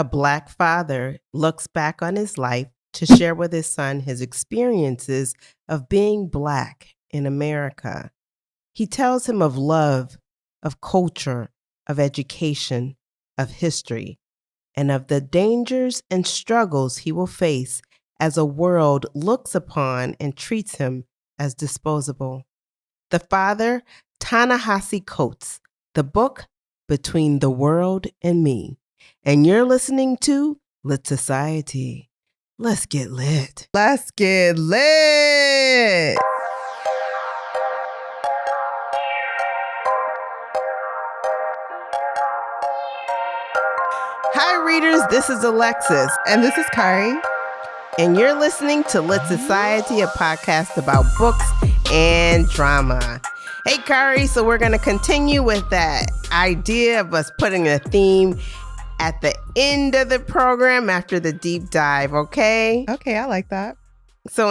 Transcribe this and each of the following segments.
A Black father looks back on his life to share with his son his experiences of being Black in America. He tells him of love, of culture, of education, of history, and of the dangers and struggles he will face as a world looks upon and treats him as disposable. The father, Ta-Nehisi Coates, the book Between the World and Me. And you're listening to Lit Society. Let's get lit. Let's get lit. Hi, readers. This is Alexis. And this is Kari. And you're listening to Lit Society, a podcast about books and drama. Hey, Kari, so we're going to continue with that idea of us putting a theme at the end of the program after the deep dive, okay? Okay, I like that. So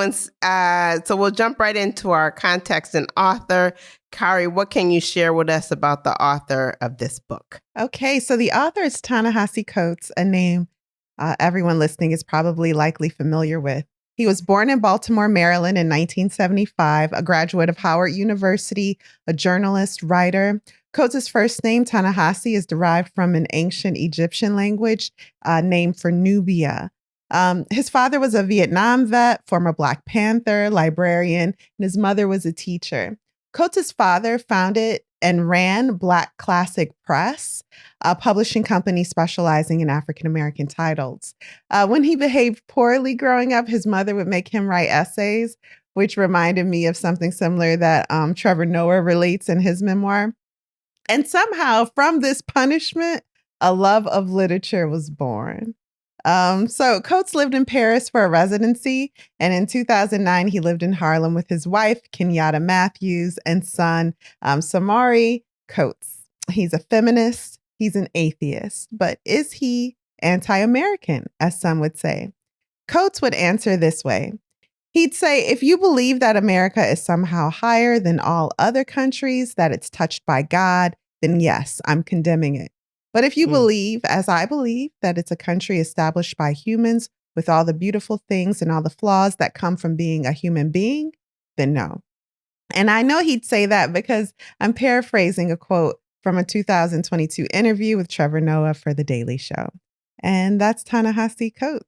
we'll jump right into our context and author. Kari, what can you share with us about the author of this book? Okay, so the author is Ta-Nehisi Coates, a name everyone listening is probably likely familiar with. He was born in Baltimore, Maryland in 1975, a graduate of Howard University, a journalist, writer. Coates' first name, Ta-Nehisi, is derived from an ancient Egyptian language named for Nubia. His father was a Vietnam vet, former Black Panther, librarian, and his mother was a teacher. Coates' father founded and ran Black Classic Press, a publishing company specializing in African-American titles. When he behaved poorly growing up, his mother would make him write essays, which reminded me of something similar that Trevor Noah relates in his memoir. And somehow from this punishment, a love of literature was born. So Coates lived in Paris for a residency, and in 2009, he lived in Harlem with his wife, Kenyatta Matthews, and son, Samari Coates. He's a feminist, he's an atheist, but is he anti-American, as some would say? Coates would answer this way. He'd say, if you believe that America is somehow higher than all other countries, that it's touched by God, then yes, I'm condemning it. But if you believe, as I believe, that it's a country established by humans with all the beautiful things and all the flaws that come from being a human being, then no. And I know he'd say that because I'm paraphrasing a quote from a 2022 interview with Trevor Noah for The Daily Show. And that's Ta-Nehisi Coates.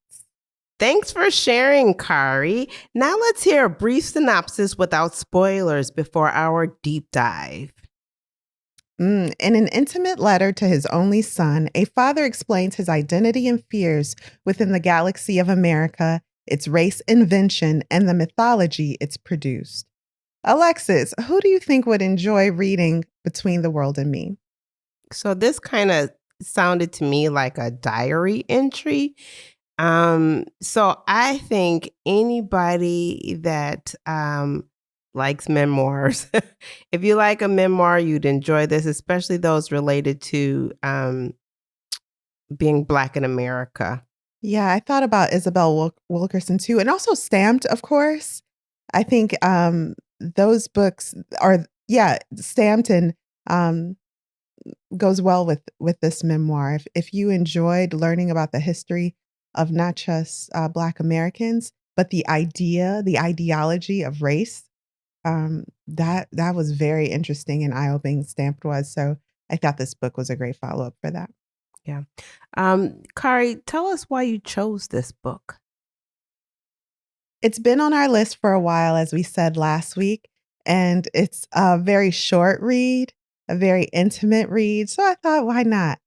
Thanks for sharing, Kari. Now let's hear a brief synopsis without spoilers before our deep dive. In an intimate letter to his only son, a father explains his identity and fears within the galaxy of America, its race invention, and the mythology it's produced. Alexis, who do you think would enjoy reading Between the World and Me? So this kind of sounded to me like a diary entry. So I think anybody that likes memoirs. If you like a memoir, you'd enjoy this, especially those related to being Black in America. Yeah, I thought about Isabel Wilkerson too, and also Stamped, of course. I think those books are, Stamped and goes well with this memoir. If you enjoyed learning about the history of not just Black Americans, but the ideology of race, that was very interesting and eye-opening. Stamped was. So I thought this book was a great follow-up for that. Yeah. Kari, tell us why you chose this book. It's been on our list for a while, as we said last week, and it's a very short read, a very intimate read. So I thought, why not?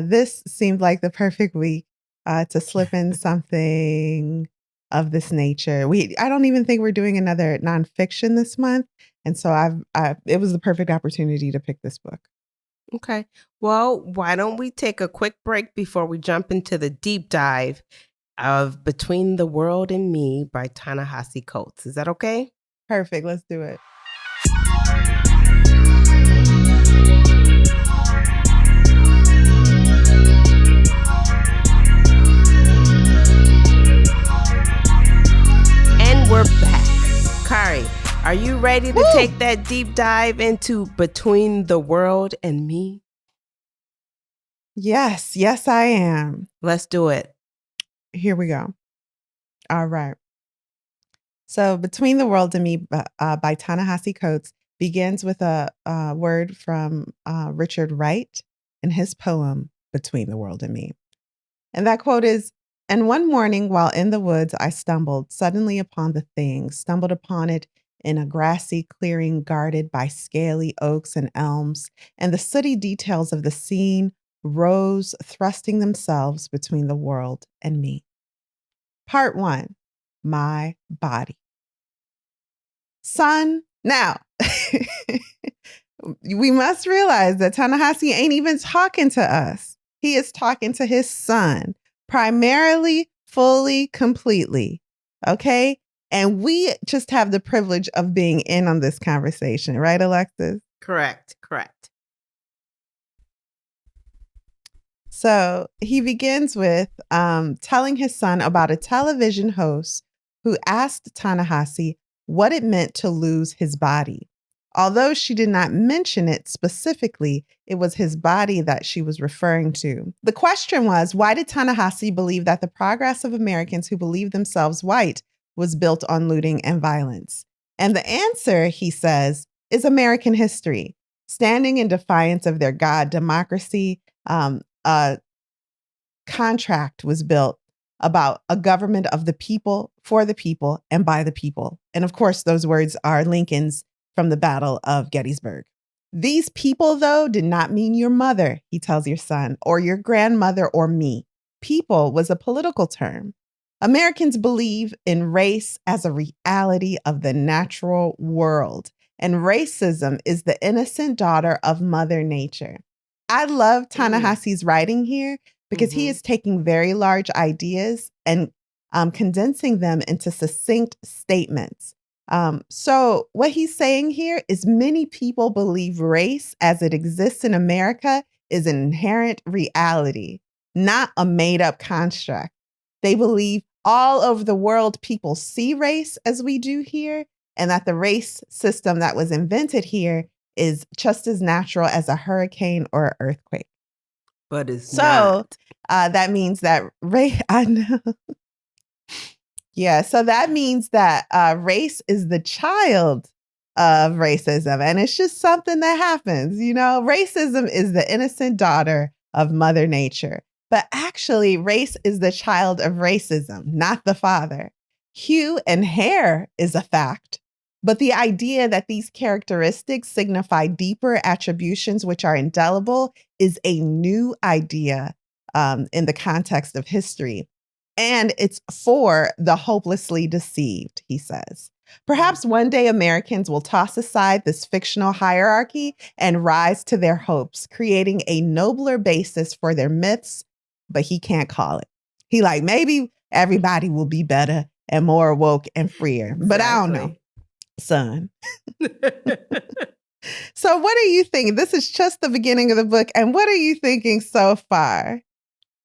This seemed like the perfect week to slip in something of this nature. I don't even think we're doing another nonfiction this month. And so it was the perfect opportunity to pick this book. Okay. Well, why don't we take a quick break before we jump into the deep dive of Between the World and Me by Ta-Nehisi Coates. Is that okay? Perfect. Let's do it. We're back. Kari, are you ready to take that deep dive into Between the World and Me? Yes, yes, I am. Let's do it. Here we go. All right. So, Between the World and Me by Ta-Nehisi Coates begins with a word from Richard Wright in his poem, Between the World and Me. And that quote is, "And one morning while in the woods, I stumbled suddenly upon the thing, stumbled upon it in a grassy clearing guarded by scaly oaks and elms, and the sooty details of the scene rose, thrusting themselves between the world and me." Part 1, my body. Son, now, we must realize that Ta-Nehisi ain't even talking to us. He is talking to his son, primarily, fully, completely. Okay? And we just have the privilege of being in on this conversation, right, Alexis? Correct. So he begins with telling his son about a television host who asked Ta-Nehisi what it meant to lose his body. Although she did not mention it specifically, it was his body that she was referring to. The question was, why did Ta-Nehisi believe that the progress of Americans who believed themselves white was built on looting and violence? And the answer, he says, is American history. Standing in defiance of their God, democracy, a contract was built about a government of the people, for the people, and by the people. And of course, those words are Lincoln's from the Battle of Gettysburg. These people, though, did not mean your mother, he tells your son, or your grandmother, or me. People was a political term. Americans believe in race as a reality of the natural world, and racism is the innocent daughter of Mother Nature. I love Ta-Nehisi's writing here because he is taking very large ideas and condensing them into succinct statements. So what he's saying here is many people believe race as it exists in America is an inherent reality, not a made-up construct. They believe all over the world people see race as we do here, and that the race system that was invented here is just as natural as a hurricane or an earthquake. But it's not. That means that race, I know. Yeah, so that means that race is the child of racism. And it's just something that happens. You know, racism is the innocent daughter of Mother Nature. But actually, race is the child of racism, not the father. Hue and hair is a fact. But the idea that these characteristics signify deeper attributions which are indelible is a new idea in the context of history. And it's for the hopelessly deceived, he says. Perhaps one day Americans will toss aside this fictional hierarchy and rise to their hopes, creating a nobler basis for their myths, but he can't call it. He like, maybe everybody will be better and more woke and freer, Exactly. But I don't know, son. So what are you thinking? This is just the beginning of the book. And what are you thinking so far?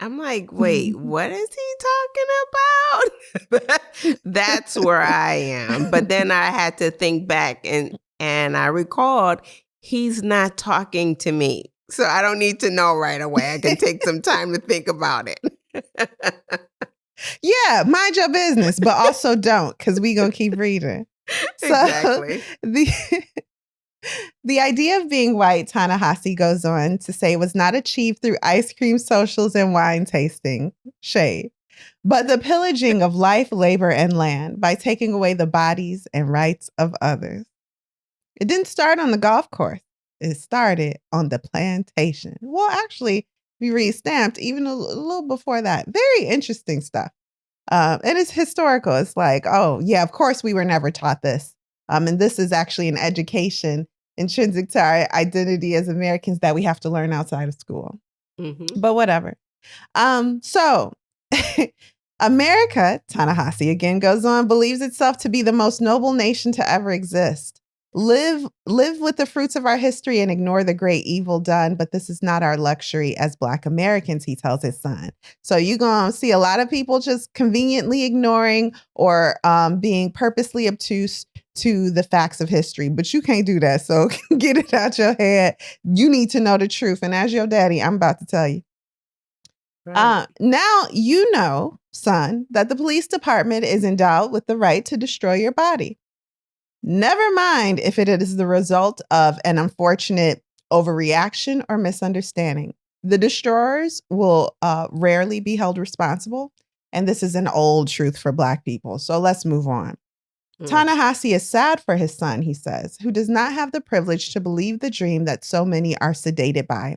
I'm like, wait, what is he talking about? That's where I am. But then I had to think back and I recalled he's not talking to me. So I don't need to know right away. I can take some time to think about it. Yeah, mind your business, but also don't, because we're going to keep reading. So exactly. The idea of being white, Ta-Nehisi goes on to say, was not achieved through ice cream socials and wine tasting, shade, but the pillaging of life, labor, and land by taking away the bodies and rights of others. It didn't start on the golf course. It started on the plantation. Well, actually, we read Stamped even a little before that. Very interesting stuff. And it's historical. It's like, oh, yeah, of course we were never taught this. And this is actually an education intrinsic to our identity as Americans that we have to learn outside of school. But whatever. So America, Ta-Nehisi again goes on, believes itself to be the most noble nation to ever exist. Live with the fruits of our history and ignore the great evil done, but this is not our luxury as Black Americans, he tells his son. So you're going to see a lot of people just conveniently ignoring or being purposely obtuse to the facts of history, but you can't do that. So get it out your head. You need to know the truth. And as your daddy, I'm about to tell you. Now you know, son, that the police department is endowed with the right to destroy your body. Never mind if it is the result of an unfortunate overreaction or misunderstanding. The destroyers will rarely be held responsible. And this is an old truth for Black people. So let's move on. Ta-Nehisi is sad for his son, he says, who does not have the privilege to believe the dream that so many are sedated by.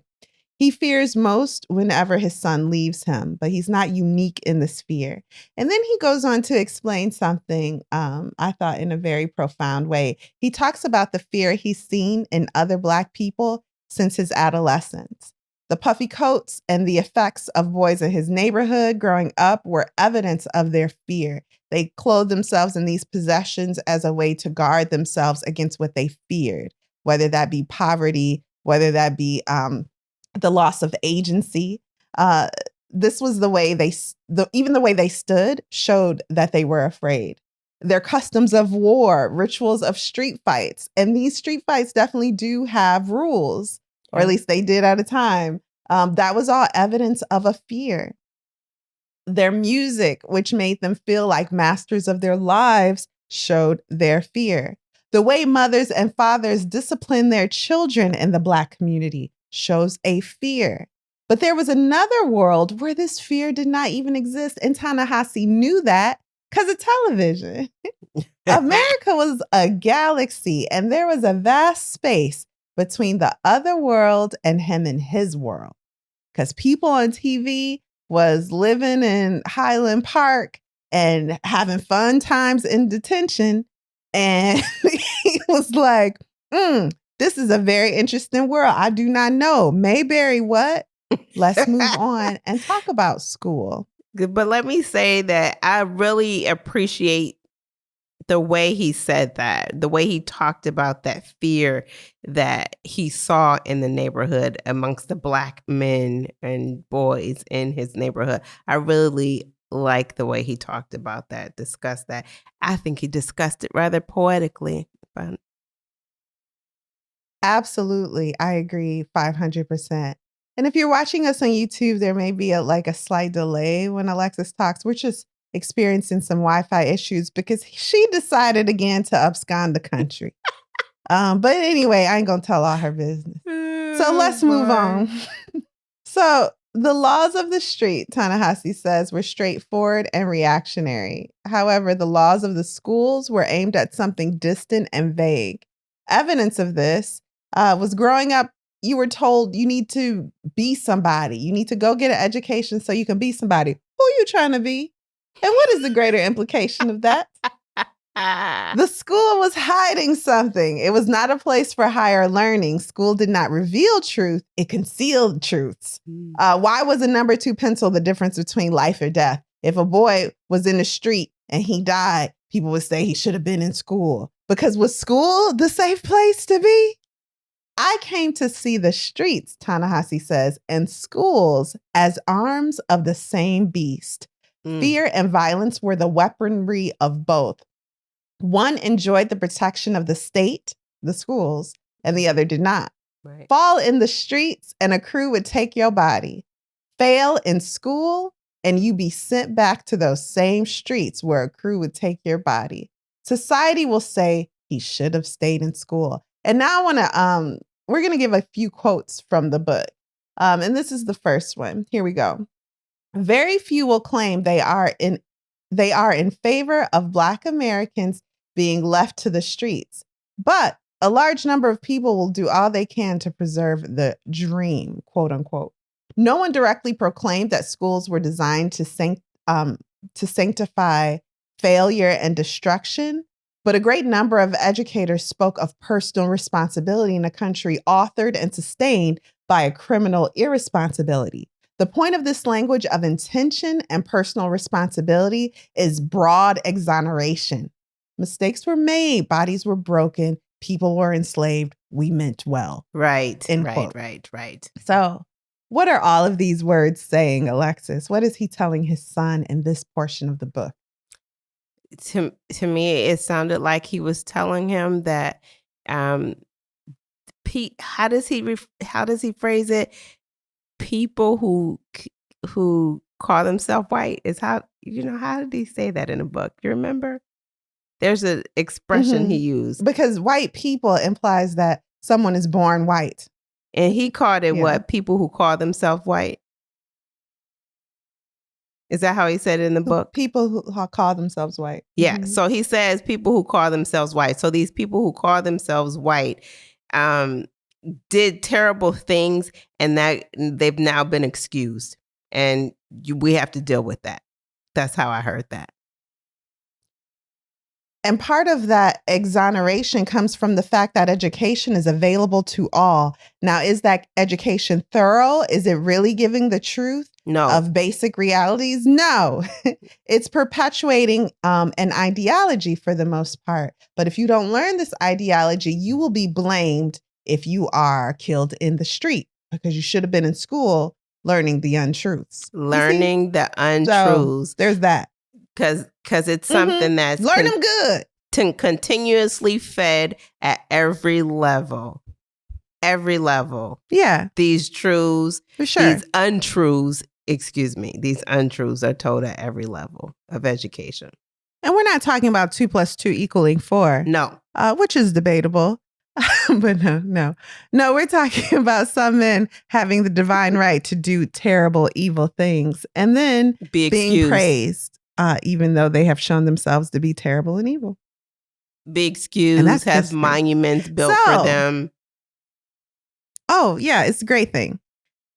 He fears most whenever his son leaves him, but he's not unique in this fear. And then he goes on to explain something I thought in a very profound way. He talks about the fear he's seen in other Black people since his adolescence. The puffy coats and the effects of boys in his neighborhood growing up were evidence of their fear. They clothed themselves in these possessions as a way to guard themselves against what they feared, whether that be poverty, whether that be the loss of agency. This was the way even the way they stood showed that they were afraid. Their customs of war, rituals of street fights, and these street fights definitely do have rules, or at least they did at a time. That was all evidence of a fear. Their music, which made them feel like masters of their lives, showed their fear. The way mothers and fathers discipline their children in the Black community shows a fear. But there was another world where this fear did not even exist. And Ta-Nehisi knew that because of television. America was a galaxy, and there was a vast space between the other world and him and his world. Because people on TV was living in Highland Park and having fun times in detention. And he was like, this is a very interesting world. I do not know. Mayberry, what? Let's move on and talk about school. But let me say that I really appreciate the way he said that, the way he talked about that fear that he saw in the neighborhood amongst the Black men and boys in his neighborhood. I really like the way he talked about that, discussed that. I think he discussed it rather poetically. But absolutely. I agree 500%. And if you're watching us on YouTube, there may be a slight delay when Alexis talks. We're just experiencing some Wi-Fi issues because she decided again to abscond the country. But anyway, I ain't going to tell all her business. So let's move on. So the laws of the street, Ta-Nehisi says, were straightforward and reactionary. However, the laws of the schools were aimed at something distant and vague. Evidence of this was growing up, you were told you need to be somebody. You need to go get an education so you can be somebody. Who are you trying to be? And what is the greater implication of that? The school was hiding something. It was not a place for higher learning. School did not reveal truth. It concealed truths. Why was a number 2 pencil the difference between life or death? If a boy was in the street and he died, people would say he should have been in school. Because was school the safe place to be? I came to see the streets, Ta-Nehisi says, and schools as arms of the same beast. Fear and violence were the weaponry of both. One enjoyed the protection of the state, the schools, and the other did not. Right. Fall in the streets and a crew would take your body. Fail in school and you be sent back to those same streets where a crew would take your body. Society will say he should have stayed in school. And now we're going to give a few quotes from the book. And this is the first one. Here we go. Very few will claim they are in favor of Black Americans being left to the streets, but a large number of people will do all they can to preserve the dream, quote unquote. No one directly proclaimed that schools were designed to sanctify failure and destruction, but a great number of educators spoke of personal responsibility in a country authored and sustained by a criminal irresponsibility. The point of this language of intention and personal responsibility is broad exoneration. Mistakes were made, bodies were broken, people were enslaved. We meant well. Right, right. So what are all of these words saying, Alexis? What is he telling his son in this portion of the book? To me, it sounded like he was telling him that, how does he phrase it? People who who call themselves white is how did he say that in the book? You remember? There's an expression he used. Because white people implies that someone is born white. And he called it what? People who call themselves white? Is that how he said it in the book? People who call themselves white. Yeah. So he says people who call themselves white. So these people who call themselves white did terrible things, and that they've now been excused. And we have to deal with that. That's how I heard that. And part of that exoneration comes from the fact that education is available to all. Now, is that education thorough? Is it really giving the truth of basic realities? No. It's perpetuating an ideology for the most part. But if you don't learn this ideology, you will be blamed if you are killed in the street because you should have been in school learning the untruths. Learning the untruths. So, there's that. Because it's something that's learn them good. Continuously fed at every level. Every level. Yeah. These truths, for sure. These untruths are told at every level of education. And we're not talking about 2 + 2 = 4. No. Which is debatable. But no. We're talking about some men having the divine right to do terrible, evil things and then being praised. Even though they have shown themselves to be terrible and evil. Be excused, have monuments built for them. Oh, yeah, it's a great thing.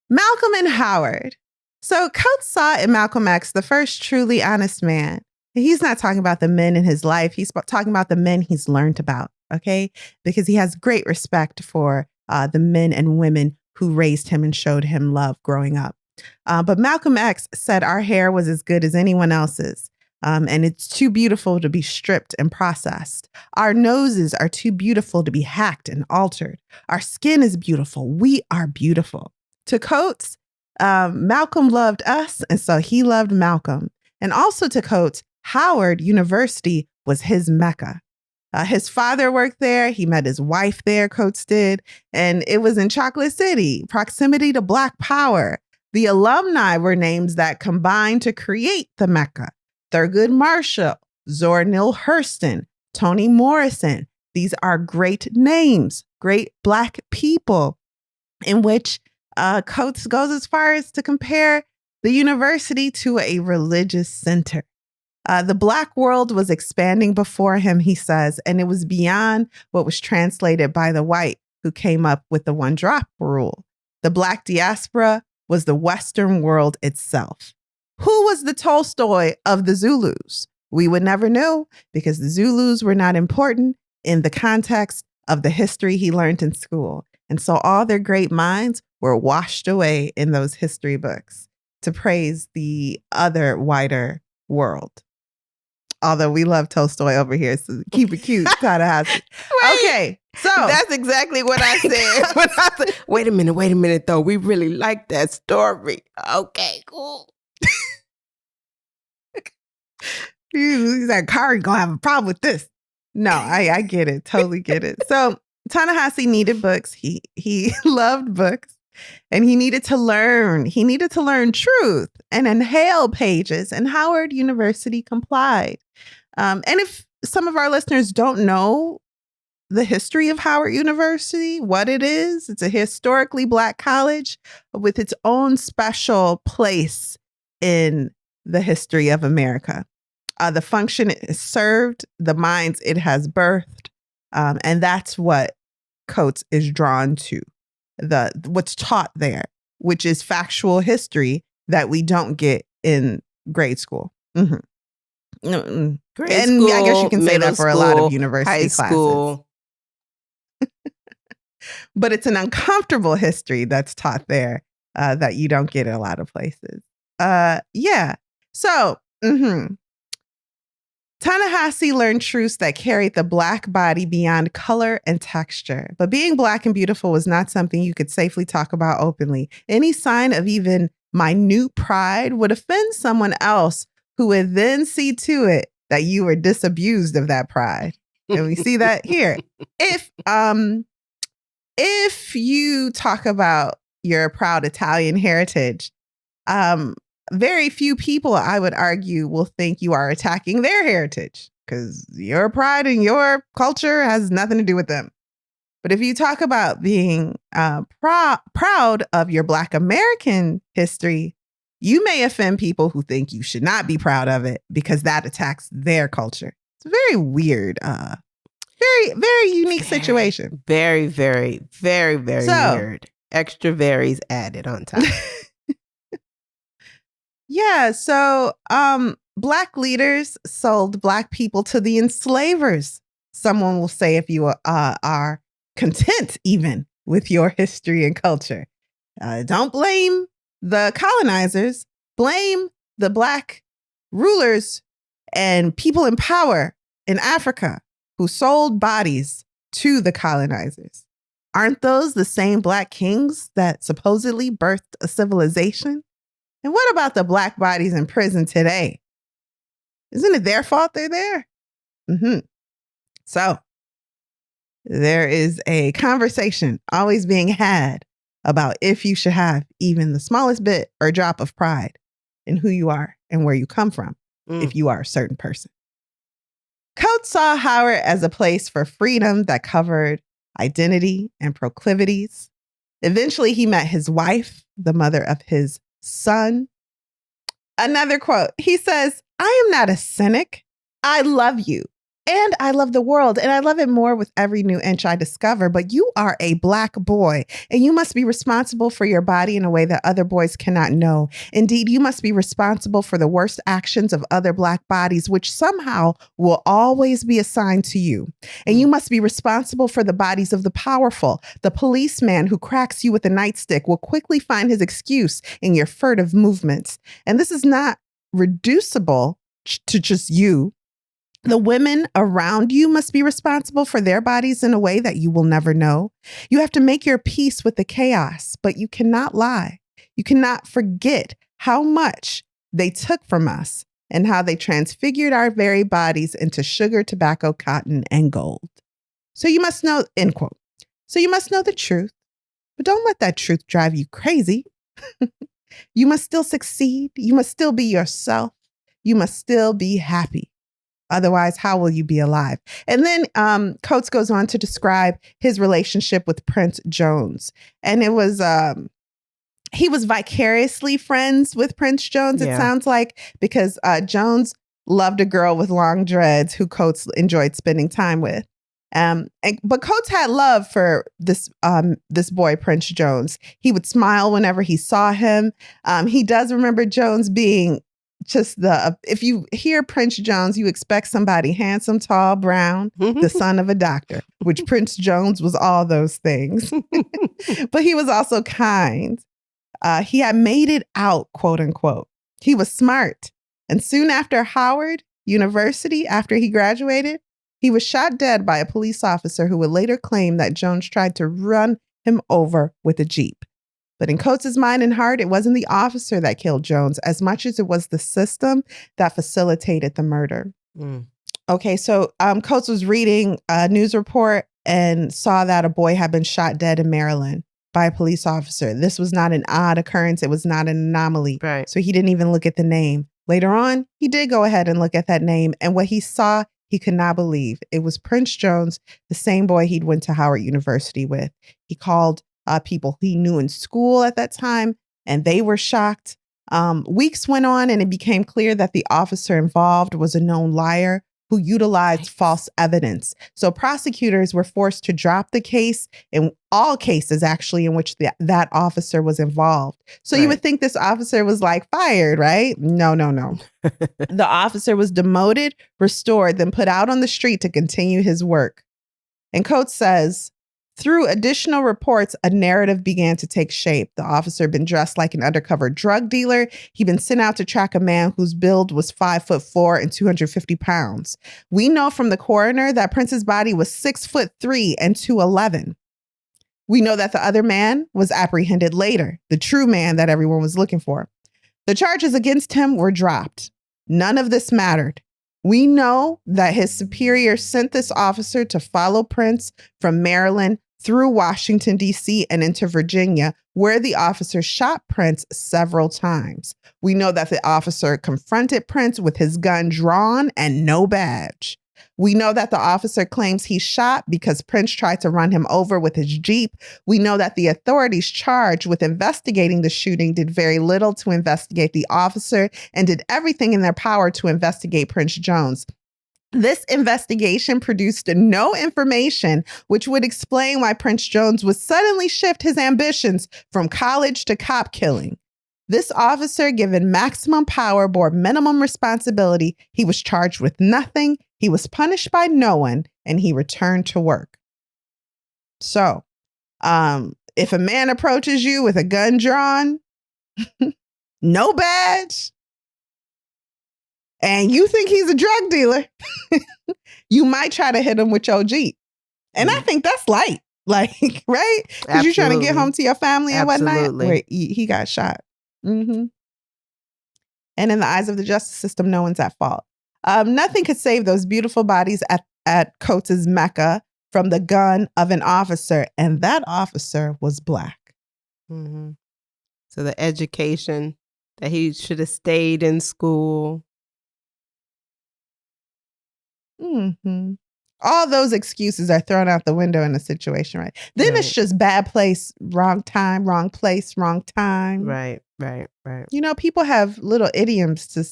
Malcolm and Howard. So Coates saw in Malcolm X the first truly honest man. He's not talking about the men in his life. He's talking about the men he's learned about, okay? Because he has great respect for the men and women who raised him and showed him love growing up. But Malcolm X said our hair was as good as anyone else's. And it's too beautiful to be stripped and processed. Our noses are too beautiful to be hacked and altered. Our skin is beautiful. We are beautiful. To Coates, Malcolm loved us, and so he loved Malcolm. And also to Coates, Howard University was his Mecca. His father worked there. He met his wife there, Coates did. And it was in Chocolate City, proximity to Black Power. The alumni were names that combined to create the Mecca. Thurgood Marshall, Zora Neale Hurston, Toni Morrison. These are great names, great Black people, in which Coates goes as far as to compare the university to a religious center. The Black world was expanding before him, he says, and it was beyond what was translated by the white who came up with the one-drop rule. The Black diaspora was the Western world itself. Who was the Tolstoy of the Zulus? We would never know because the Zulus were not important in the context of the history he learned in school. And so all their great minds were washed away in those history books to praise the other wider world. Although we love Tolstoy over here, so keep it cute, Ta-Nehisi. Okay, so that's exactly what I said. Wait a minute, though. We really like that story. Okay, cool. He's like, Kari gonna have a problem with this. No, I get it. Totally get it. So Ta-Nehisi needed books. He loved books and he needed to learn. He needed to learn truth and inhale pages, and Howard University complied. And if some of our listeners don't know the history of Howard University, what it is, it's a historically Black college with its own special place in the history of America. The function it has served, the minds it has birthed, and that's what Coates is drawn to. What's taught there, which is factual history that we don't get in grade school. Mm-hmm. Grade school, I guess you can say that for a lot of university classes. But it's an uncomfortable history that's taught there that you don't get in a lot of places. Yeah. So, Ta-Nehisi learned truths that carried the Black body beyond color and texture. But being Black and beautiful was not something you could safely talk about openly. Any sign of even minute pride would offend someone else who would then see to it that you were disabused of that pride. And we see that here. If you talk about your proud Italian heritage, Very few people, I would argue, will think you are attacking their heritage because your pride and your culture has nothing to do with them. But if you talk about being proud of your Black American history, you may offend people who think you should not be proud of it because that attacks their culture. It's a very weird, very, very unique situation. Very, very, very, very weird. Extra varies added on top. Yeah. So Black leaders sold Black people to the enslavers. Someone will say if you are content even with your history and culture. Don't blame the colonizers. Blame the Black rulers and people in power in Africa who sold bodies to the colonizers. Aren't those the same Black kings that supposedly birthed a civilization? And what about the Black bodies in prison today? Isn't it their fault they're there? Mm-hmm. So there is a conversation always being had about if you should have even the smallest bit or drop of pride in who you are and where you come from if you are a certain person. Coates saw Howard as a place for freedom that covered identity and proclivities. Eventually, he met his wife, the mother of his son. Another quote, he says, "I am not a cynic. I love you. And I love the world, and I love it more with every new inch I discover. But you are a Black boy, and you must be responsible for your body in a way that other boys cannot know. Indeed, you must be responsible for the worst actions of other Black bodies, which somehow will always be assigned to you. And you must be responsible for the bodies of the powerful. The policeman who cracks you with a nightstick will quickly find his excuse in your furtive movements. And this is not reducible to just you. The women around you must be responsible for their bodies in a way that you will never know. You have to make your peace with the chaos, but you cannot lie. You cannot forget how much they took from us and how they transfigured our very bodies into sugar, tobacco, cotton, and gold. So you must know," end quote. So you must know the truth, but don't let that truth drive you crazy. You must still succeed. You must still be yourself. You must still be happy. Otherwise, how will you be alive? And then Coates goes on to describe his relationship with Prince Jones. And it was, he was vicariously friends with Prince Jones, it sounds like, because Jones loved a girl with long dreads who Coates enjoyed spending time with. But Coates had love for this boy, Prince Jones. He would smile whenever he saw him. He does remember Jones being just if you hear Prince Jones, you expect somebody handsome, tall, brown, the son of a doctor, which Prince Jones was all those things. But he was also kind. He had made it out, quote unquote. He was smart. And soon after Howard University, after he graduated, he was shot dead by a police officer who would later claim that Jones tried to run him over with a Jeep. But in Coates' mind and heart, it wasn't the officer that killed Jones as much as it was the system that facilitated the murder. Okay, so Coates was reading a news report and saw that a boy had been shot dead in Maryland by a police officer. This was not an odd occurrence. It was not an anomaly. Right. So he didn't even look at the name. Later on, he did go ahead and look at that name. And what he saw, he could not believe. It was Prince Jones, the same boy he'd went to Howard University with. He called people he knew in school at that time, and they were shocked. Weeks went on, and it became clear that the officer involved was a known liar who utilized false evidence. So prosecutors were forced to drop the case in all cases, actually, in which that officer was involved. So you would think this officer was like fired, right? No. The officer was demoted, restored, then put out on the street to continue his work. And Coates says, through additional reports, a narrative began to take shape. The officer had been dressed like an undercover drug dealer. He'd been sent out to track a man whose build was 5'4" and 250 pounds. We know from the coroner that Prince's body was 6'3" and 211. We know that the other man was apprehended later, the true man that everyone was looking for. The charges against him were dropped. None of this mattered. We know that his superior sent this officer to follow Prince from Maryland through Washington, D.C. and into Virginia, where the officer shot Prince several times. We know that the officer confronted Prince with his gun drawn and no badge. We know that the officer claims he shot because Prince tried to run him over with his Jeep. We know that the authorities charged with investigating the shooting did very little to investigate the officer and did everything in their power to investigate Prince Jones. This investigation produced no information which would explain why Prince Jones would suddenly shift his ambitions from college to cop killing. This officer, given maximum power, bore minimum responsibility. He was charged with nothing. He was punished by no one, and he returned to work. So, if a man approaches you with a gun drawn, no badge, and you think he's a drug dealer, you might try to hit him with your Jeep. And I think that's light, like, right? Because you're trying to get home to your family and whatnot. Where he got shot. Mm-hmm. And in the eyes of the justice system, no one's at fault. Nothing could save those beautiful bodies at Coates' Mecca from the gun of an officer. And that officer was Black. Mm-hmm. So the education that he should have stayed in school. Mm-hmm. All those excuses are thrown out the window in a situation, right? Then it's just bad place, wrong time, wrong place, wrong time. Right. You know, people have little idioms to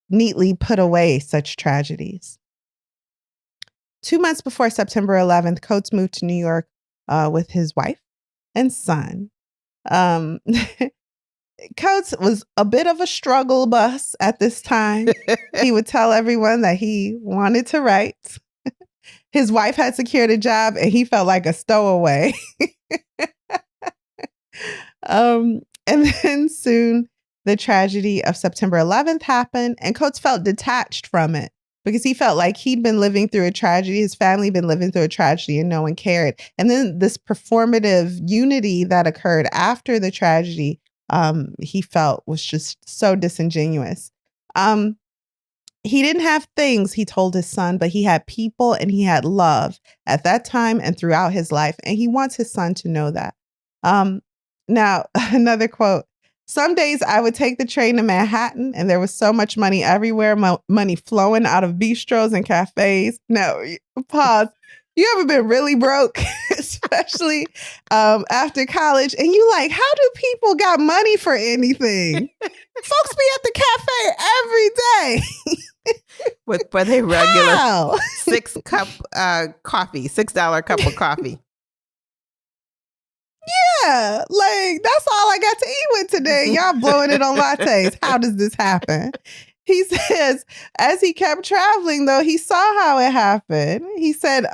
neatly put away such tragedies. 2 months before September 11th, Coates moved to New York with his wife and son. Coates was a bit of a struggle bus at this time. He would tell everyone that he wanted to write. His wife had secured a job and he felt like a stowaway. And then soon the tragedy of September 11th happened and Coates felt detached from it because he felt like he'd been living through a tragedy. His family had been living through a tragedy and no one cared. And then this performative unity that occurred after the tragedy, he felt was just so disingenuous. He didn't have things, he told his son, but he had people and he had love at that time and throughout his life. And he wants his son to know that. Now, another quote. Some days I would take the train to Manhattan and there was so much money everywhere, money flowing out of bistros and cafes. No, pause. You ever been really broke, especially after college? And you like, how do people got money for anything? Folks be at the cafe every day. For their regular $6 cup coffee, $6 cup of coffee. Yeah, like that's all I got to eat with today. Y'all blowing it on lattes. How does this happen? He says, as he kept traveling, though, he saw how it happened. He said,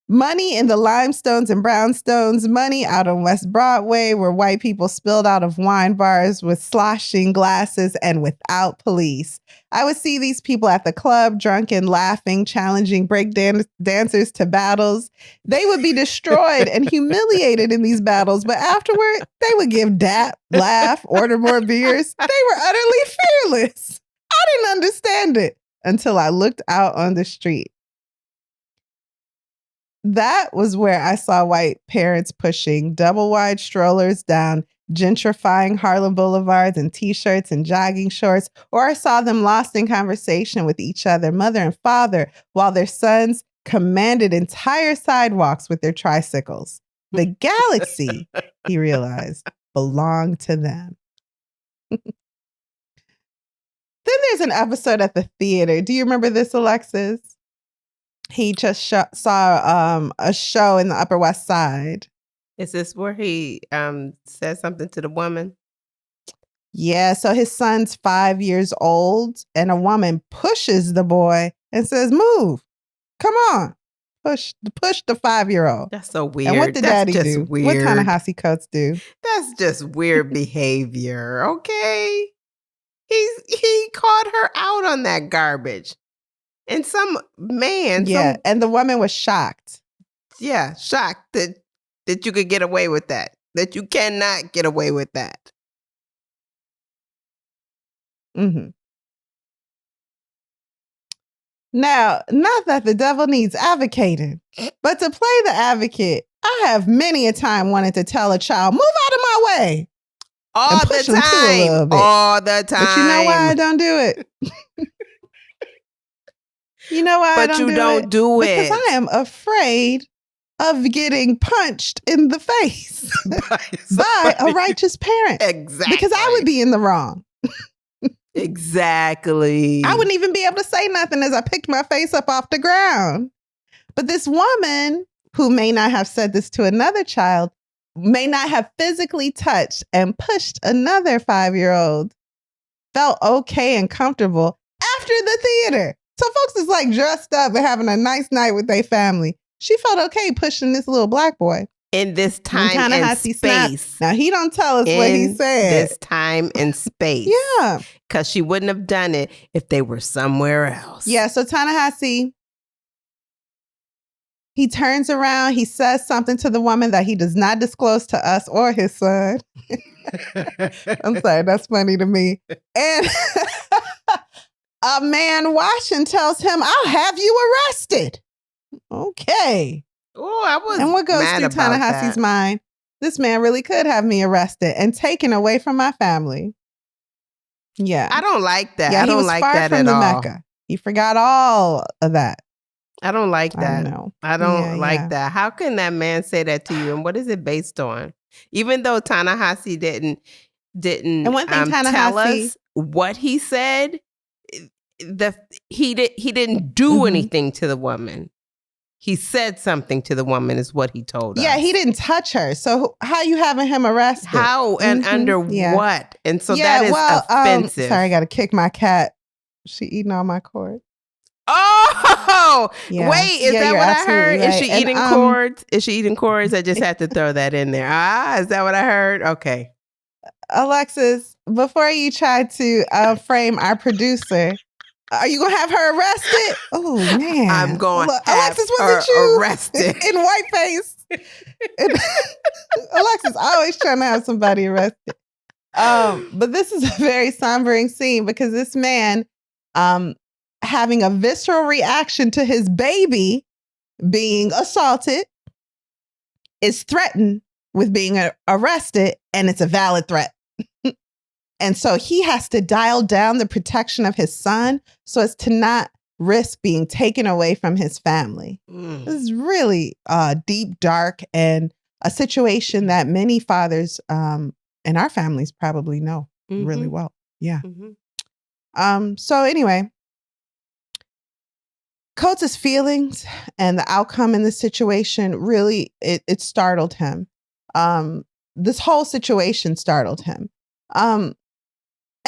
money in the limestones and brownstones, money out on West Broadway where white people spilled out of wine bars with sloshing glasses and without police. I would see these people at the club, drunken, laughing, challenging break dancers to battles. They would be destroyed and humiliated in these battles, but afterward, they would give dap, laugh, order more beers. They were utterly fearless. I didn't understand it until I looked out on the street. That was where I saw white parents pushing double wide strollers down gentrifying Harlem boulevards in t-shirts and jogging shorts, or I saw them lost in conversation with each other, mother and father, while their sons commanded entire sidewalks with their tricycles. The galaxy, he realized, belonged to them. Then there's an episode at the theater. Do you remember this, Alexis? He just saw a show in the Upper West Side. Is this where he said something to the woman? Yeah, so his son's 5 years old, and a woman pushes the boy and says, "Move, come on, push the 5-year-old." That's so weird. And what did Daddy do? Weird. What Ta-Nehisi Coates do? That's just weird behavior. Okay, he called her out on that garbage. And some man. Yeah, and the woman was shocked. Yeah, shocked that you could get away with that. That you cannot get away with that. Mm-hmm. Now, not that the devil needs advocating, but to play the advocate, I have many a time wanted to tell a child, move out of my way. All push the them too a little time. bit. All the time. But you know why I don't do it? You know why I But don't you do don't it? do it. Because I am afraid of getting punched in the face by a righteous parent. Exactly. Because I would be in the wrong. Exactly. I wouldn't even be able to say nothing as I picked my face up off the ground. But this woman who may not have said this to another child, may not have physically touched and pushed another 5-year-old, felt okay and comfortable after the theater. So folks is like dressed up and having a nice night with their family. She felt okay pushing this little black boy. In this time and space. Now, he don't tell us what he said. This time and space. Yeah. Because she wouldn't have done it if they were somewhere else. Yeah, so Ta-Nehisi, he turns around, he says something to the woman that he does not disclose to us or his son. I'm sorry, that's funny to me. And a man watching tells him, I'll have you arrested. Okay. Oh, I was And what goes mad through Ta-Nehisi's mind? This man really could have me arrested and taken away from my family. Yeah. I don't like that. Yeah, I don't like that at all. Mecca. He forgot all of that. I don't like that. I don't like that. How can that man say that to you? And what is it based on? Even though Ta-Nehisi didn't and one thing tell us what he said, he didn't do anything to the woman. He said something to the woman is what he told us. Yeah, he didn't touch her. So how you having him arrested? How and under what? And so that is offensive. Sorry, I got to kick my cat. She eating all my cords. Oh, yeah. Wait, is that what I heard? Right. Is she eating cords? Is she eating cords? I just had to throw that in there. Is that what I heard? Okay. Alexis, before you try to frame our producer, are you going to have her arrested? Oh, man. I'm going to have Alexis, was it you? arrested. In whiteface. Alexis always trying to have somebody arrested. But this is a very sombering scene because this man having a visceral reaction to his baby being assaulted is threatened with being arrested, and it's a valid threat. And so he has to dial down the protection of his son so as to not risk being taken away from his family. This is really deep, dark, and a situation that many fathers in our families probably know really well. Yeah. So anyway, Coates' feelings and the outcome in this situation really, it startled him. This whole situation startled him.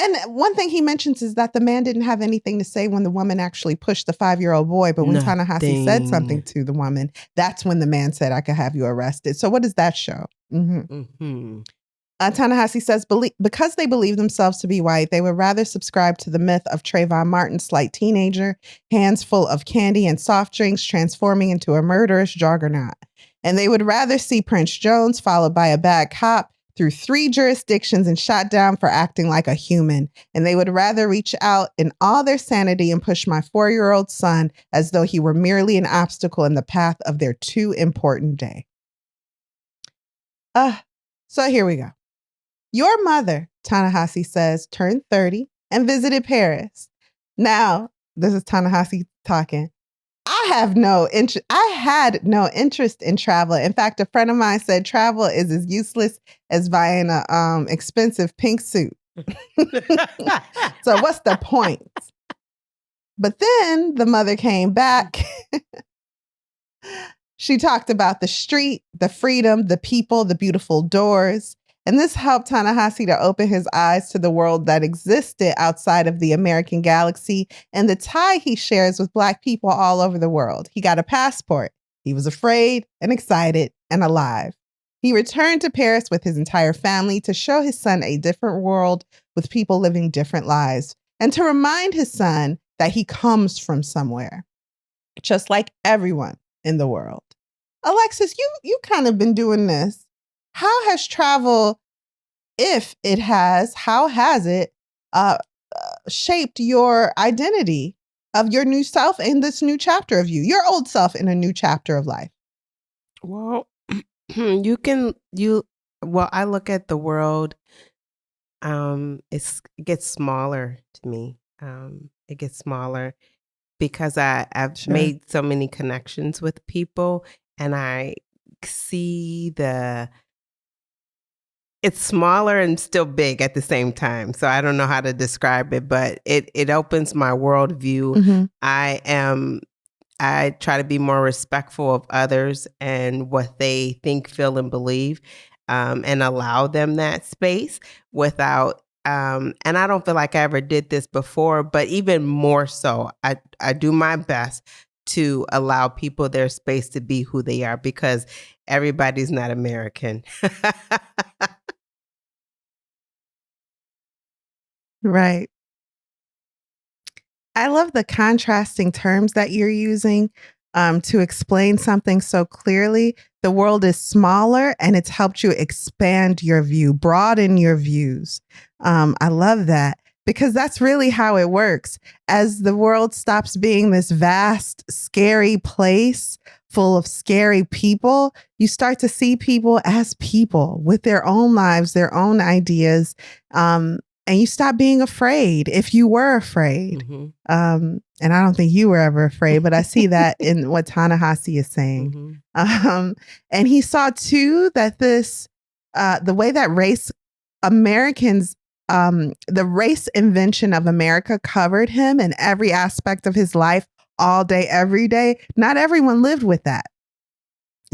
And one thing he mentions is that the man didn't have anything to say when the woman actually pushed the 5-year-old boy. But when Ta-Nehisi said something to the woman, that's when the man said, I could have you arrested. So what does that show? Ta-Nehisi says, because they believe themselves to be white, they would rather subscribe to the myth of Trayvon Martin's slight teenager, hands full of candy and soft drinks, transforming into a murderous juggernaut. And they would rather see Prince Jones followed by a bad cop through 3 jurisdictions and shot down for acting like a human. And they would rather reach out in all their sanity and push my 4-year-old son as though he were merely an obstacle in the path of their too important day. So here we go. Your mother, Ta-Nehisi says, turned 30 and visited Paris. Now, this is Ta-Nehisi talking. I had no interest in travel. In fact, a friend of mine said travel is as useless as buying a expensive pink suit. So what's the point? But then the mother came back. She talked about the street, the freedom, the people, the beautiful doors. And this helped Ta-Nehisi to open his eyes to the world that existed outside of the American galaxy and the tie he shares with Black people all over the world. He got a passport. He was afraid and excited and alive. He returned to Paris with his entire family to show his son a different world with people living different lives and to remind his son that he comes from somewhere, just like everyone in the world. Alexis, you kind of been doing this. How has travel, if it has, how has it shaped your identity of your new self in this new chapter of you, your old self in a new chapter of life? Well, I look at the world, it gets smaller to me. It gets smaller because I've Sure. made so many connections with people, and I see it's smaller and still big at the same time. So I don't know how to describe it, but it opens my worldview. Mhm. I try to be more respectful of others and what they think, feel, and believe, and allow them that space without. And I don't feel like I ever did this before, but even more so, I do my best to allow people their space to be who they are, because everybody's not American. Right. I love the contrasting terms that you're using to explain something so clearly. The world is smaller and it's helped you expand your view, broaden your views. I love that because that's really how it works. As the world stops being this vast, scary place full of scary people, you start to see people as people with their own lives, their own ideas. And you stop being afraid if you were afraid. Mm-hmm. And I don't think you were ever afraid, but I see that in what Ta-Nehisi is saying. Mm-hmm. And he saw too that the way that Americans, the race invention of America covered him in every aspect of his life, all day, every day. Not everyone lived with that.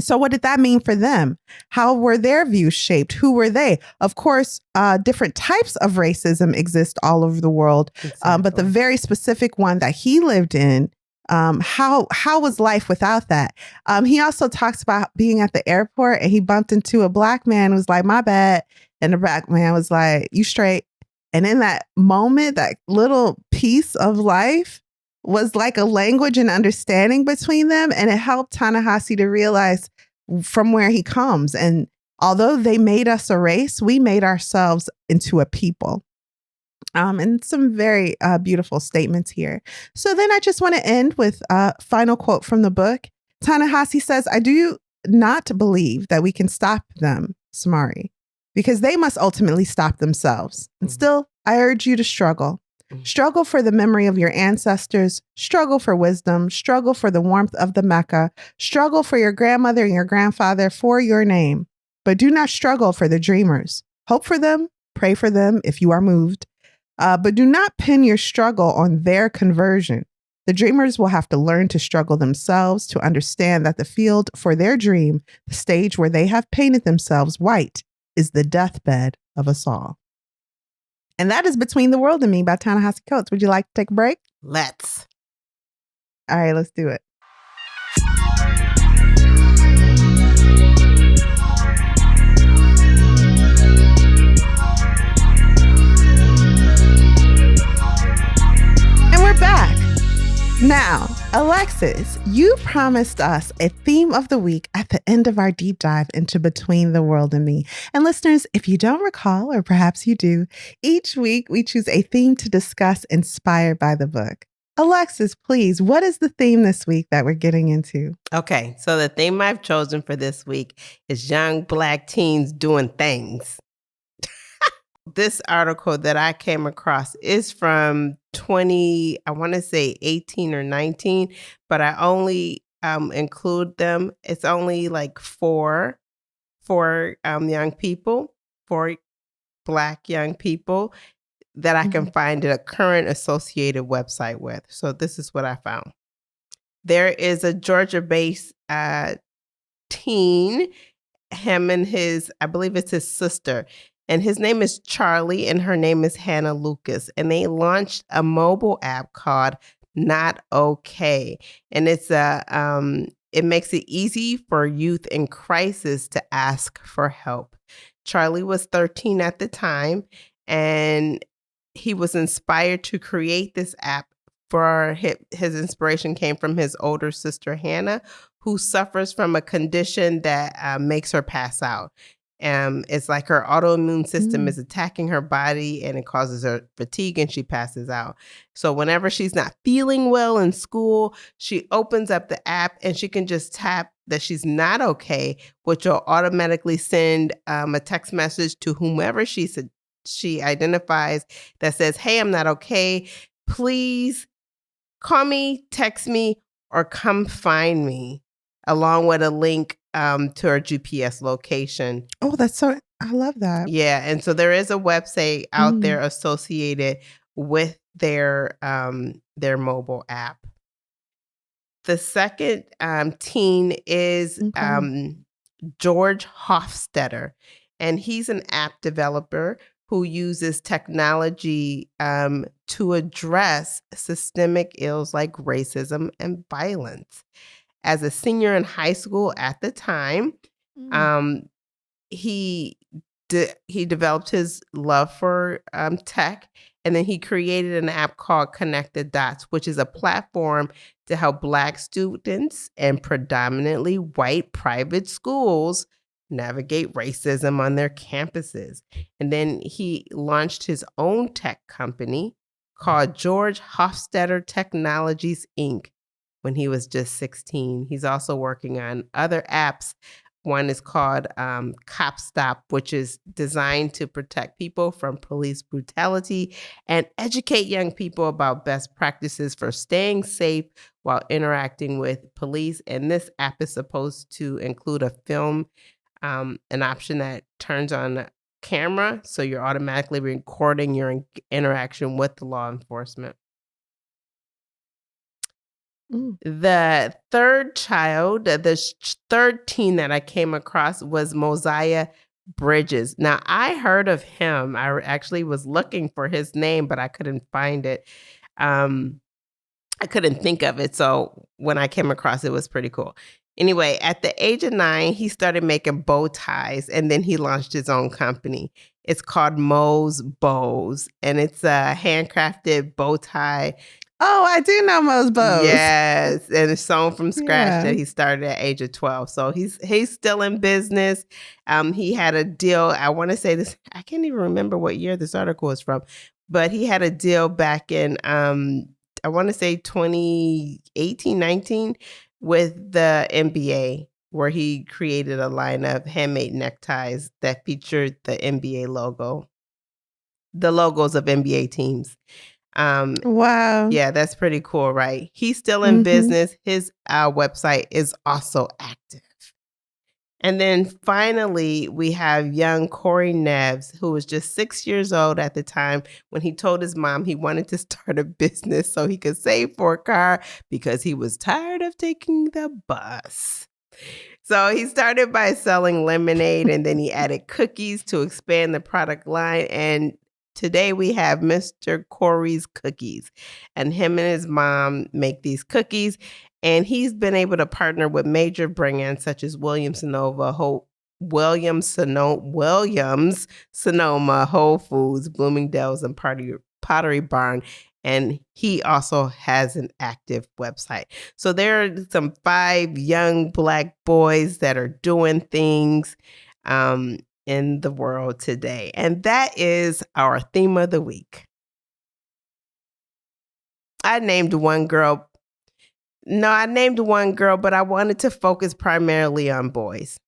So what did that mean for them? How were their views shaped? Who were they? Of course, different types of racism exist all over the world, Exactly. but the very specific one that he lived in, how was life without that? He also talks about being at the airport and he bumped into a black man who was like, "My bad," and the black man was like, "You straight." And in that moment, that little piece of life was like a language and understanding between them. And it helped Ta-Nehisi to realize from where he comes. And although they made us a race, we made ourselves into a people. And some very beautiful statements here. So then I just want to end with a final quote from the book. Ta-Nehisi says, "I do not believe that we can stop them, Samari, because they must ultimately stop themselves. And still, I urge you to struggle. Struggle for the memory of your ancestors, struggle for wisdom, struggle for the warmth of the Mecca, struggle for your grandmother and your grandfather, for your name. But do not struggle for the dreamers. Hope for them, pray for them if you are moved. But do not pin your struggle on their conversion. The dreamers will have to learn to struggle themselves to understand that the field for their dream, the stage where they have painted themselves white, is the deathbed of us all." And that is Between the World and Me by Ta-Nehisi Coates. Would you like to take a break? Let's. All right, let's do it. And we're back. Now, Alexis, you promised us a theme of the week at the end of our deep dive into Between the World and Me. And listeners, if you don't recall, or perhaps you do, each week we choose a theme to discuss inspired by the book. Alexis, please, what is the theme this week that we're getting into? Okay, so the theme I've chosen for this week is young Black teens doing things. This article that I came across is from I want to say 18 or 19, but I only include them. It's only like four young people, four Black young people that I can find a current associated website with. So this is what I found. There is a Georgia-based teen, him and I believe it's his sister, and his name is Charlie and her name is Hannah Lucas. And they launched a mobile app called Not Okay. And it makes it easy for youth in crisis to ask for help. Charlie was 13 at the time, and he was inspired to create this app. For his inspiration came from his older sister, Hannah, who suffers from a condition that makes her pass out. It's like her autoimmune system is attacking her body and it causes her fatigue and she passes out. So whenever she's not feeling well in school, she opens up the app and she can just tap that she's not okay, which will automatically send a text message to whomever she identifies that says, "Hey, I'm not okay. Please call me, text me, or come find me," along with a link to her GPS location. Oh, I love that. Yeah, and so there is a website out there associated with their mobile app. The second teen is George Hofstetter, and he's an app developer who uses technology to address systemic ills like racism and violence. As a senior in high school at the time, he developed his love for tech, and then he created an app called Connect the Dots, which is a platform to help Black students in predominantly white private schools navigate racism on their campuses. And then he launched his own tech company called George Hofstetter Technologies, Inc. when he was just 16. He's also working on other apps. One is called Cop Stop, which is designed to protect people from police brutality and educate young people about best practices for staying safe while interacting with police. And this app is supposed to include a film, an option that turns on a camera, so you're automatically recording your interaction with the law enforcement. The third child, the third teen that I came across was Mosiah Bridges. Now, I heard of him. I actually was looking for his name, but I couldn't find it. I couldn't think of it. So when I came across it, it was pretty cool. Anyway, at the age of 9, he started making bow ties, and then he launched his own company. It's called Mo's Bows, and it's a handcrafted bow tie. Oh, I do know Mo's Bows. Yes, and it's sewn from scratch that he started at age of 12. So he's still in business. He had a deal. I want to say this. I can't even remember what year this article is from, but he had a deal back in I want to say 2018, 19 with the NBA, where he created a line of handmade neckties that featured the NBA logo, the logos of NBA teams. Wow. Yeah, that's pretty cool, right? He's still in business. His website is also active. And then finally, we have young Corey Neves, who was just 6 years old at the time when he told his mom he wanted to start a business so he could save for a car because he was tired of taking the bus. So he started by selling lemonade, and then he added cookies to expand the product line. And today we have Mr. Corey's Cookies, and him and his mom make these cookies. And he's been able to partner with major brands such as Williams Sonoma, Whole Foods, Bloomingdale's, and Pottery Barn. And he also has an active website. So there are some 5 young Black boys that are doing things in the world today. And that is our theme of the week. I named one girl, but I wanted to focus primarily on boys.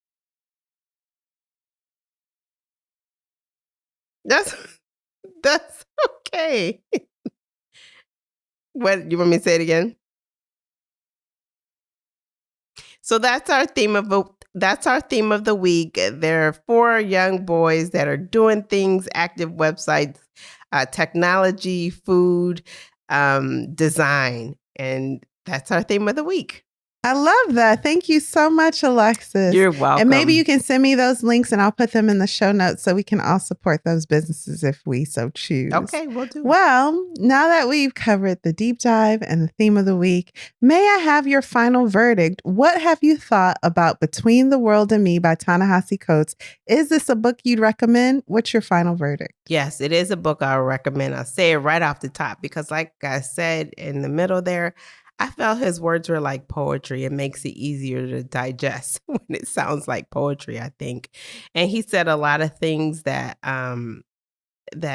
That's okay. What, you want me to say it again? So that's our theme of the week. There are 4 young boys that are doing things, active websites, technology, food, design, and that's our theme of the week. I love that. Thank you so much, Alexis. You're welcome. And maybe you can send me those links and I'll put them in the show notes so we can all support those businesses if we so choose. Okay, we'll do. Well, now that we've covered the deep dive and the theme of the week, may I have your final verdict? What have you thought about Between the World and Me by Ta-Nehisi Coates? Is this a book you'd recommend? What's your final verdict? Yes, it is a book I would recommend. I'll say it right off the top because like I said in the middle there, I felt his words were like poetry. It makes it easier to digest when it sounds like poetry, I think. And he said a lot of things that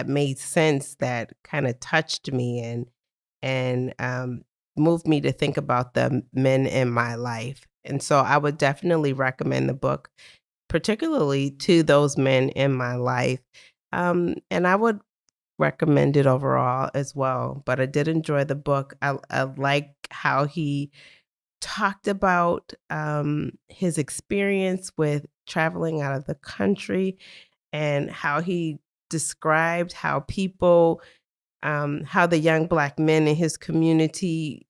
made sense, that kind of touched me and moved me to think about the men in my life. And so I would definitely recommend the book, particularly to those men in my life. And I would recommend it overall as well. But I did enjoy the book. I like how he talked about his experience with traveling out of the country, and how he described how people, how the young Black men in his community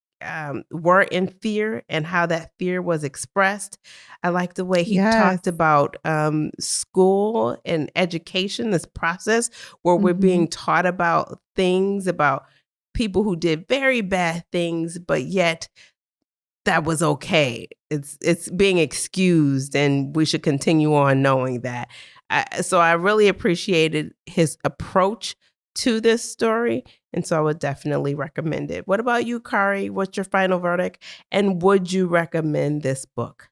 were in fear and how that fear was expressed. I like the way he Yes. talked about school and education, this process where we're being taught about things, about people who did very bad things, but yet that was okay. It's being excused, and we should continue on knowing that. So I really appreciated his approach to this story, and so I would definitely recommend it. What about you, Kari? What's your final verdict? And would you recommend this book?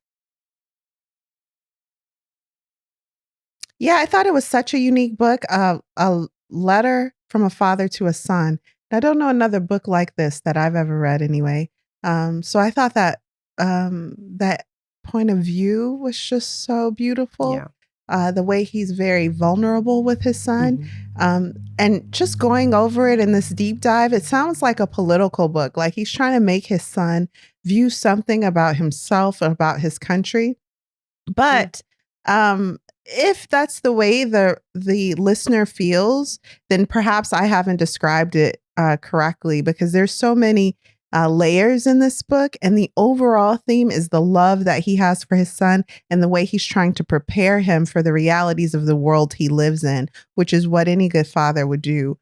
Yeah, I thought it was such a unique book, a letter from a father to a son. I don't know another book like this that I've ever read anyway. So I thought that that point of view was just so beautiful. Yeah. The way he's very vulnerable with his son. Mhm. And just going over it in this deep dive, it sounds like a political book. Like he's trying to make his son view something about himself, about his country. But if that's the way the listener feels, then perhaps I haven't described it correctly, because there's so many layers in this book, and the overall theme is the love that he has for his son and the way he's trying to prepare him for the realities of the world he lives in, which is what any good father would do.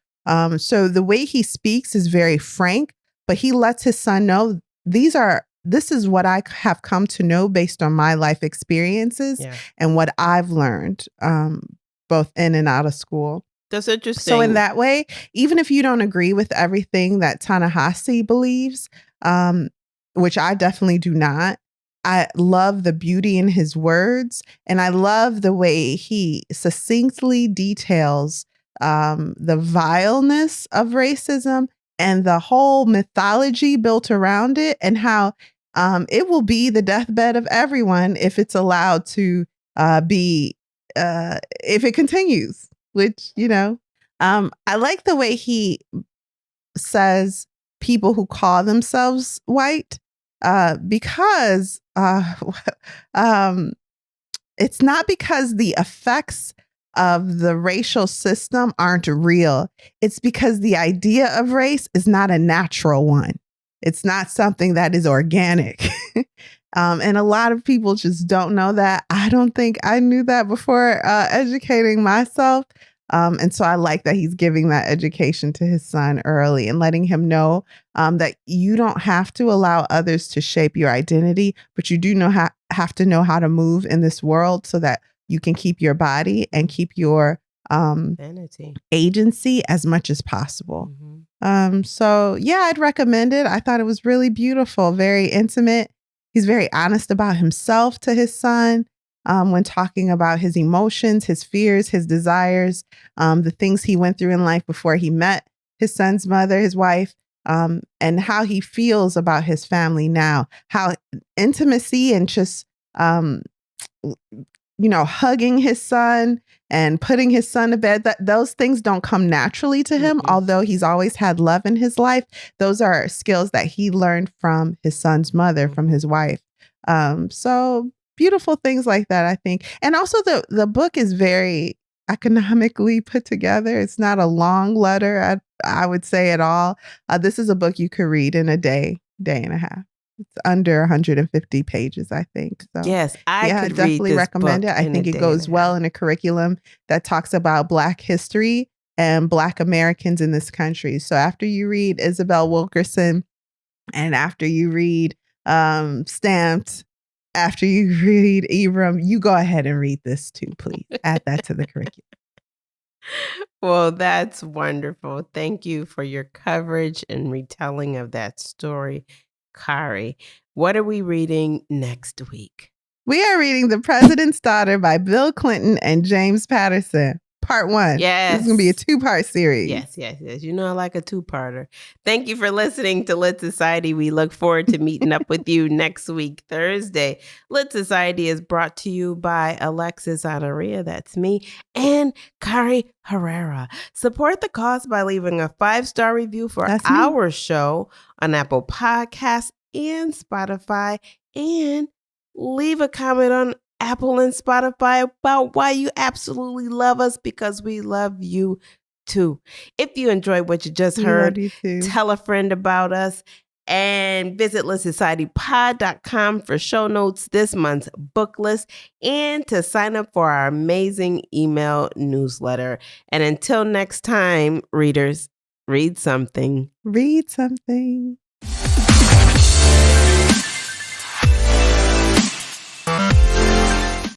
So the way he speaks is very frank, but he lets his son know this is what I have come to know based on my life experiences Yeah. and what I've learned, both in and out of school. That's interesting. So in that way, even if you don't agree with everything that Ta-Nehisi believes, which I definitely do not, I love the beauty in his words, and I love the way he succinctly details the vileness of racism and the whole mythology built around it, and how it will be the deathbed of everyone if it's allowed to be, if it continues, which, I like the way he says people who call themselves white, because it's not because the effects of the racial system aren't real. It's because the idea of race is not a natural one. It's not something that is organic. And a lot of people just don't know that. I don't think I knew that before educating myself. And so I like that he's giving that education to his son early and letting him know that you don't have to allow others to shape your identity, but you do have to know how to move in this world so that you can keep your body and keep your Vanity. agency as much as possible. Mhm. So yeah, I'd recommend it. I thought it was really beautiful, very intimate. He's very honest about himself to his son when talking about his emotions, his fears, his desires, the things he went through in life before he met his son's mother, his wife, and how he feels about his family now. How intimacy and just hugging his son and putting his son to bed, that those things don't come naturally to him, although he's always had love in his life. Those are skills that he learned from his son's mother, from his wife. So beautiful things like that, I think. And also the book is very economically put together. It's not a long letter, I would say, at all. This is a book you could read in a day and a half. It's under 150 pages, I think. So Yes, I yeah, could read definitely this recommend book it. I in a think it day and goes a well half. in a curriculum that talks about Black history and Black Americans in this country. So after you read Isabel Wilkerson, and after you read Stamped, after you read Ibram, you go ahead and read this too, please. Add that to the curriculum. Well, that's wonderful. Thank you for your coverage and retelling of that story. Kari, what are we reading next week? We are reading The President's Daughter by Bill Clinton and James Patterson. Part 1. Yes. This is going to be a 2-part series. Yes. You know I like a 2-parter. Thank you for listening to Lit Society. We look forward to meeting up with you next week, Thursday. Lit Society is brought to you by Alexis Honoria, that's me, and Kari Herrera. Support the cause by leaving a 5-star review for our show on Apple Podcasts and Spotify, and leave a comment on Apple and Spotify about why you absolutely love us, because we love you too. If you enjoyed what you just heard, tell a friend about us, and visit litsocietypod.com for show notes, this month's book list, and to sign up for our amazing email newsletter. And until next time, readers, read something. Read something.